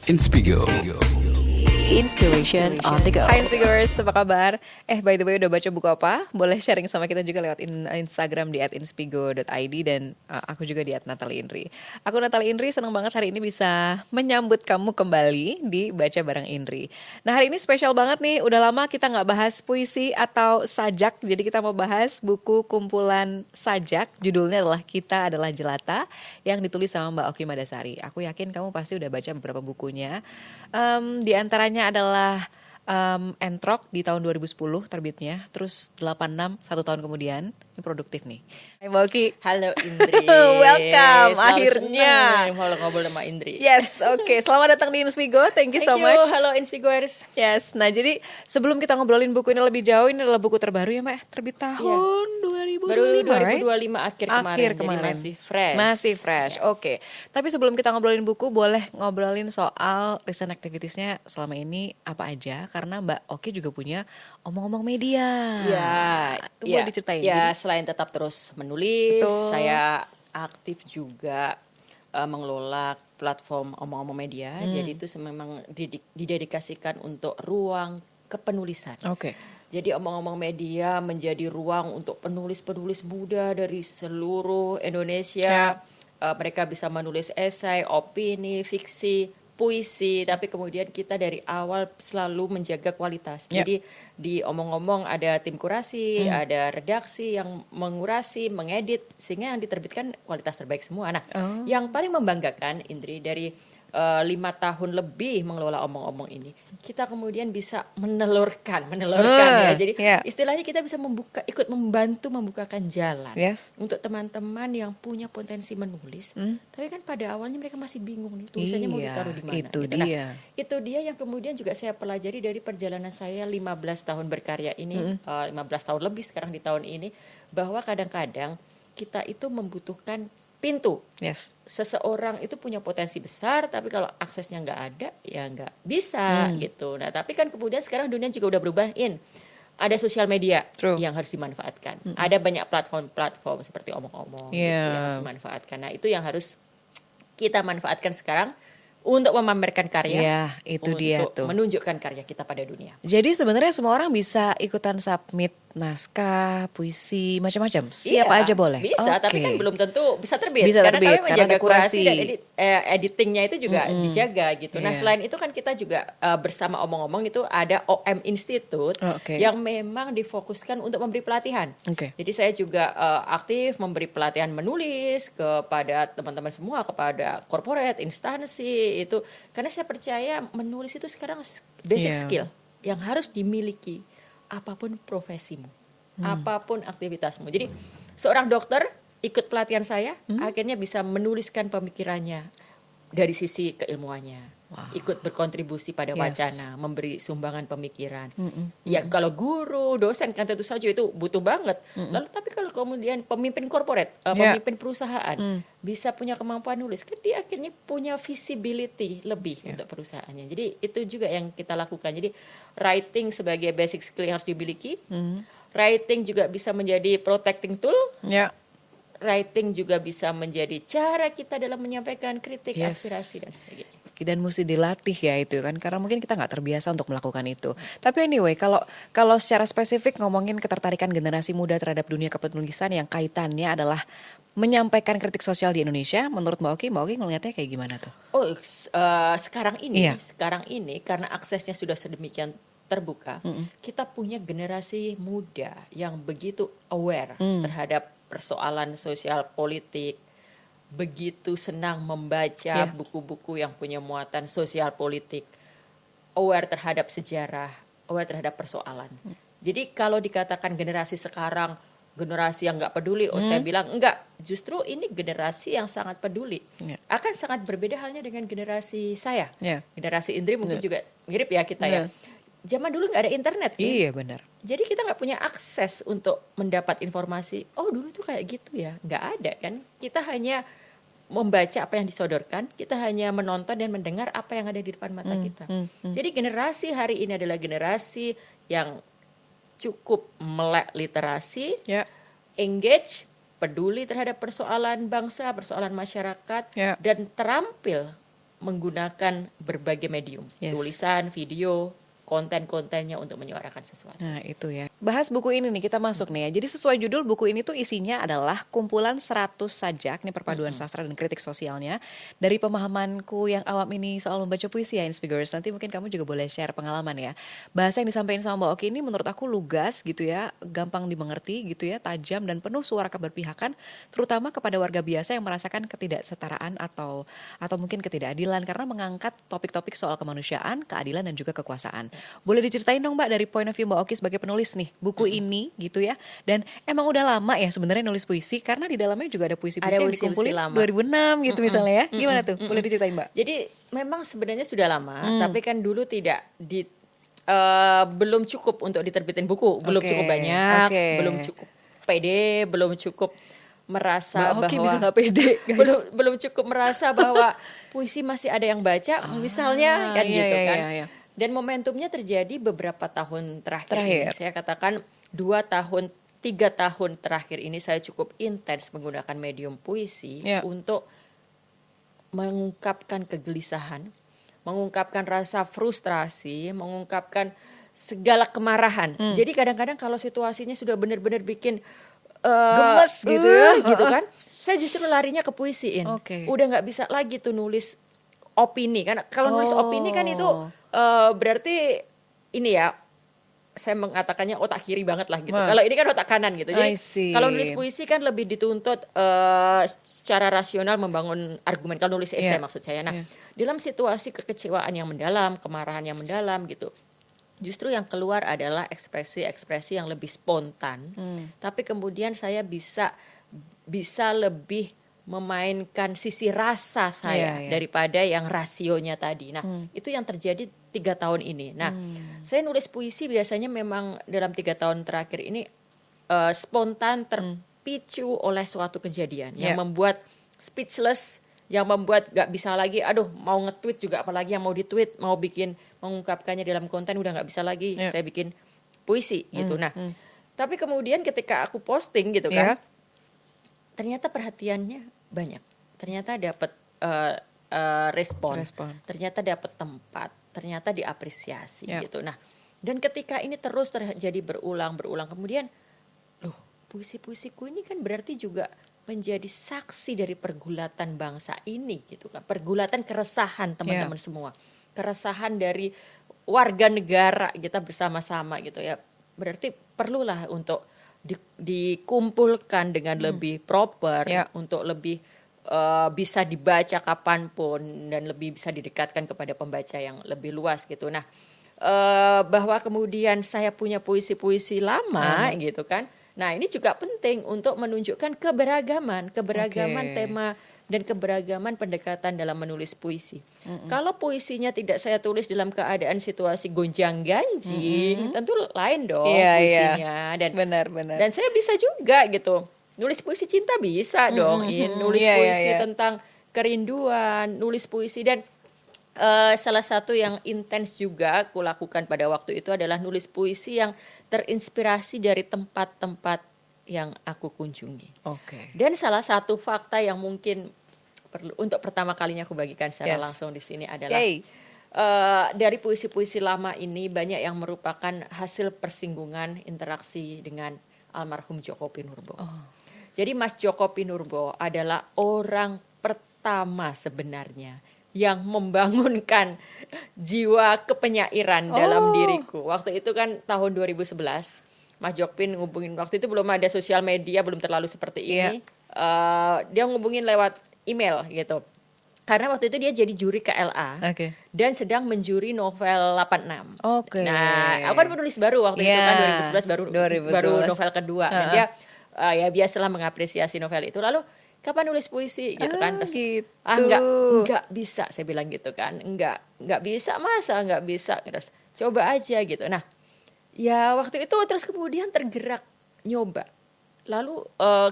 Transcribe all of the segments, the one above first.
Inspigo. Inspiration on the go. Hai Inspigers, apa kabar? By the way udah baca buku apa? Boleh sharing sama kita juga lewat Instagram di @inspigo.id dan aku juga di @nataliindri. Aku Natali Indri, senang banget hari ini bisa menyambut kamu kembali di Baca Bareng Indri. Nah hari ini spesial banget nih, udah lama kita nggak bahas puisi atau sajak, jadi kita mau bahas buku kumpulan sajak. Judulnya adalah Kita Adalah Jelata yang ditulis sama Mbak Oki Madasari. Aku yakin kamu pasti udah baca beberapa bukunya. Di antaranya adalah Entrok di tahun 2010 terbitnya, terus 86 1 tahun kemudian. Ini produktif nih. Hai Mbak Oki. Halo Indri. Welcome, Selalu akhirnya. senang kalau ngobrol sama Indri. Yes, oke. Selamat datang di Inspigo. Thank you so much. Halo Inspigers. Yes, nah jadi sebelum kita ngobrolin buku ini lebih jauh, ini adalah buku terbaru ya Mbak, terbit tahun 2025, Baru 2025 right? akhir kemarin. Jadi masih fresh. Masih fresh, oke. Tapi sebelum kita ngobrolin buku, boleh ngobrolin soal recent activitiesnya selama ini apa aja? Karena Mbak Oki juga punya omong-omong media. Itu boleh diceritain. Ya, Jadi, selain tetap terus menulis, Betul. saya aktif juga mengelola platform omong-omong media. Jadi itu memang didedikasikan untuk ruang kepenulisan. Oke. Jadi omong-omong media menjadi ruang untuk penulis-penulis muda dari seluruh Indonesia. Mereka bisa menulis esai, opini, fiksi, puisi, tapi kemudian kita dari awal selalu menjaga kualitas. Jadi di omong-omong ada tim kurasi, ada redaksi yang mengurasi, mengedit, sehingga yang diterbitkan kualitas terbaik semua. Nah, yang paling membanggakan Indri dari 5 tahun lebih mengelola omong-omong ini, kita kemudian bisa menelurkan ya. Jadi istilahnya kita bisa ikut membantu membukakan jalan untuk teman-teman yang punya potensi menulis, tapi kan pada awalnya mereka masih bingung nih tulisannya mau ditaruh di mana. Itu gitu. dia. Nah, itu dia yang kemudian juga saya pelajari dari perjalanan saya 15 tahun berkarya ini, 15 tahun lebih sekarang di tahun ini, bahwa kadang-kadang kita itu membutuhkan pintu. Seseorang itu punya potensi besar, tapi kalau aksesnya nggak ada, ya nggak bisa gitu. Nah, tapi kan kemudian sekarang dunia juga udah berubah, ada sosial media yang harus dimanfaatkan. Ada banyak platform-platform seperti omong-omong gitu, yang harus dimanfaatkan. Nah, itu yang harus kita manfaatkan sekarang untuk memamerkan karya, itu untuk dia tuh. menunjukkan karya kita pada dunia. Jadi sebenarnya semua orang bisa ikutan submit naskah, puisi, macam-macam. Siapa aja boleh. Bisa, tapi kan belum tentu bisa terbit. Bisa karena terbit, kami karena menjaga ada kurasi. kurasi dan editingnya itu juga dijaga gitu. Nah, selain itu kan kita juga bersama omong-omong itu ada OM Institute yang memang difokuskan untuk memberi pelatihan. Jadi saya juga aktif memberi pelatihan menulis kepada teman-teman semua, kepada corporate, instansi itu. Karena saya percaya menulis itu sekarang basic skill yang harus dimiliki apapun profesimu, apapun aktivitasmu. Jadi seorang dokter ikut pelatihan saya, akhirnya bisa menuliskan pemikirannya dari sisi keilmuannya. Ikut berkontribusi pada wacana, memberi sumbangan pemikiran. Ya kalau guru, dosen kan tentu saja itu butuh banget. Lalu tapi kalau kemudian pemimpin korporat, pemimpin perusahaan bisa punya kemampuan nulis, kan dia akhirnya punya visibility lebih untuk perusahaannya. Jadi itu juga yang kita lakukan. Jadi writing sebagai basic skill yang harus dimiliki. Writing juga bisa menjadi protecting tool. Writing juga bisa menjadi cara kita dalam menyampaikan kritik, aspirasi dan sebagainya. Dan mesti dilatih ya itu kan, karena mungkin kita nggak terbiasa untuk melakukan itu. Tapi anyway, kalau secara spesifik ngomongin ketertarikan generasi muda terhadap dunia kepenulisan yang kaitannya adalah menyampaikan kritik sosial di Indonesia, menurut Mbak Oki ngelihatnya kayak gimana tuh? Sekarang ini karena aksesnya sudah sedemikian terbuka, kita punya generasi muda yang begitu aware terhadap persoalan sosial politik, begitu senang membaca buku-buku yang punya muatan sosial politik, aware terhadap sejarah, aware terhadap persoalan. Jadi kalau dikatakan generasi sekarang generasi yang nggak peduli, saya bilang enggak. Justru ini generasi yang sangat peduli. Akan sangat berbeda halnya dengan generasi saya. Generasi Indri mungkin juga mirip ya kita ya. Zaman dulu nggak ada internet. Iya benar. Jadi kita nggak punya akses untuk mendapat informasi. Oh dulu tuh kayak gitu ya, nggak ada kan? Kita hanya membaca apa yang disodorkan, kita hanya menonton dan mendengar apa yang ada di depan mata kita. Jadi generasi hari ini adalah generasi yang cukup melek literasi, engage, peduli terhadap persoalan bangsa, persoalan masyarakat, dan terampil menggunakan berbagai medium, tulisan, video, konten-kontennya untuk menyuarakan sesuatu. Nah itu ya. Bahas buku ini nih, kita masuk nih ya. Jadi sesuai judul, buku ini tuh isinya adalah kumpulan 100 sajak, nih perpaduan sastra dan kritik sosialnya. Dari pemahamanku yang awam ini soal membaca puisi ya, Inspigers. Nanti mungkin kamu juga boleh share pengalaman ya. Bahasa yang disampaikan sama Mbak Oki ini menurut aku lugas gitu ya, gampang dimengerti gitu ya, tajam dan penuh suara keberpihakan, terutama kepada warga biasa yang merasakan ketidaksetaraan atau mungkin ketidakadilan, karena mengangkat topik-topik soal kemanusiaan, keadilan dan juga kekuasaan. Boleh diceritain dong Mbak, dari point of view Mbak Oki sebagai penulis nih, buku ini gitu ya. Dan emang udah lama ya sebenarnya nulis puisi, karena di dalamnya juga ada puisi-puisi yang dikumpulin 2006 gitu misalnya ya. Gimana tuh? Boleh diceritain Mbak? Jadi memang sebenarnya sudah lama, tapi kan dulu tidak belum cukup untuk diterbitin buku, belum cukup banyak, belum cukup pede, belum cukup merasa Mbak Oki bahwa bisa gak pede, guys. belum cukup merasa bahwa puisi masih ada yang baca, misalnya kan gitu kan. Iya. Dan momentumnya terjadi beberapa tahun terakhir. Ini. Saya katakan 2 tahun, 3 tahun terakhir ini saya cukup intens menggunakan medium puisi untuk mengungkapkan kegelisahan, mengungkapkan rasa frustrasi, mengungkapkan segala kemarahan. Jadi kadang-kadang kalau situasinya sudah benar-benar bikin gemes gitu ya, gitu kan, saya justru larinya ke puisiin. Udah nggak bisa lagi tuh nulis opini, kan kalau nulis opini kan itu berarti ini ya, saya mengatakannya otak kiri banget lah gitu. Kalau ini kan otak kanan gitu. Jadi kalau nulis puisi kan lebih dituntut secara rasional membangun argumen. Kalau nulis esai maksud saya. Nah, dalam situasi kekecewaan yang mendalam, kemarahan yang mendalam gitu, justru yang keluar adalah ekspresi-ekspresi yang lebih spontan. Tapi kemudian saya bisa lebih memainkan sisi rasa saya daripada yang rasionya tadi. Nah, itu yang terjadi 3 tahun ini. Nah, saya nulis puisi biasanya memang dalam 3 tahun terakhir ini spontan, terpicu oleh suatu kejadian yang membuat speechless, yang membuat gak bisa lagi, mau nge-tweet juga, apalagi yang mau di-tweet, mau bikin, mengungkapkannya dalam konten udah gak bisa lagi, saya bikin puisi gitu. Nah, tapi kemudian ketika aku posting gitu kan, ternyata perhatiannya banyak, ternyata dapat respon, ternyata dapat tempat, ternyata diapresiasi gitu. Nah, dan ketika ini terus terjadi berulang, kemudian, loh, puisi-puisiku ini kan berarti juga menjadi saksi dari pergulatan bangsa ini gitu kan, pergulatan keresahan teman-teman semua, keresahan dari warga negara kita bersama-sama gitu ya. Berarti perlulah untuk dikumpulkan dengan lebih proper, untuk lebih bisa dibaca kapanpun dan lebih bisa didekatkan kepada pembaca yang lebih luas gitu. Nah, bahwa kemudian saya punya puisi-puisi lama gitu kan. Nah, ini juga penting untuk menunjukkan keberagaman tema dan keberagaman pendekatan dalam menulis puisi. Kalau puisinya tidak saya tulis dalam keadaan situasi gonjang-ganjing, tentu lain dong puisinya. Dan benar. Dan saya bisa juga gitu. Nulis puisi cinta bisa dong, nulis puisi tentang kerinduan, nulis puisi. Dan salah satu yang intens juga aku lakukan pada waktu itu adalah nulis puisi yang terinspirasi dari tempat-tempat yang aku kunjungi. Dan salah satu fakta yang mungkin perlu untuk pertama kalinya aku bagikan secara langsung di sini adalah dari puisi-puisi lama ini banyak yang merupakan hasil persinggungan interaksi dengan almarhum Djoko Pinurbo. Jadi Mas Djoko Pinurbo adalah orang pertama sebenarnya yang membangunkan jiwa kepenyairan dalam diriku. Waktu itu kan tahun 2011, Mas Jokpin ngubungin, waktu itu belum ada sosial media, belum terlalu seperti ini. Dia ngubungin lewat email gitu. Karena waktu itu dia jadi juri KLA dan sedang menjuri novel 86. Nah, aku kan penulis baru waktu itu kan 2011 baru novel kedua. Dan dia ya biasalah mengapresiasi novel itu. Lalu kapan nulis puisi gitu kan? Terus, enggak bisa, saya bilang gitu kan. Enggak bisa, masa enggak bisa. Terus coba aja gitu. Nah, ya waktu itu terus kemudian tergerak nyoba. Lalu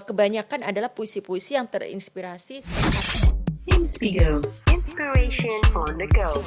kebanyakan adalah puisi-puisi yang terinspirasi Inspigo, inspiration on the go.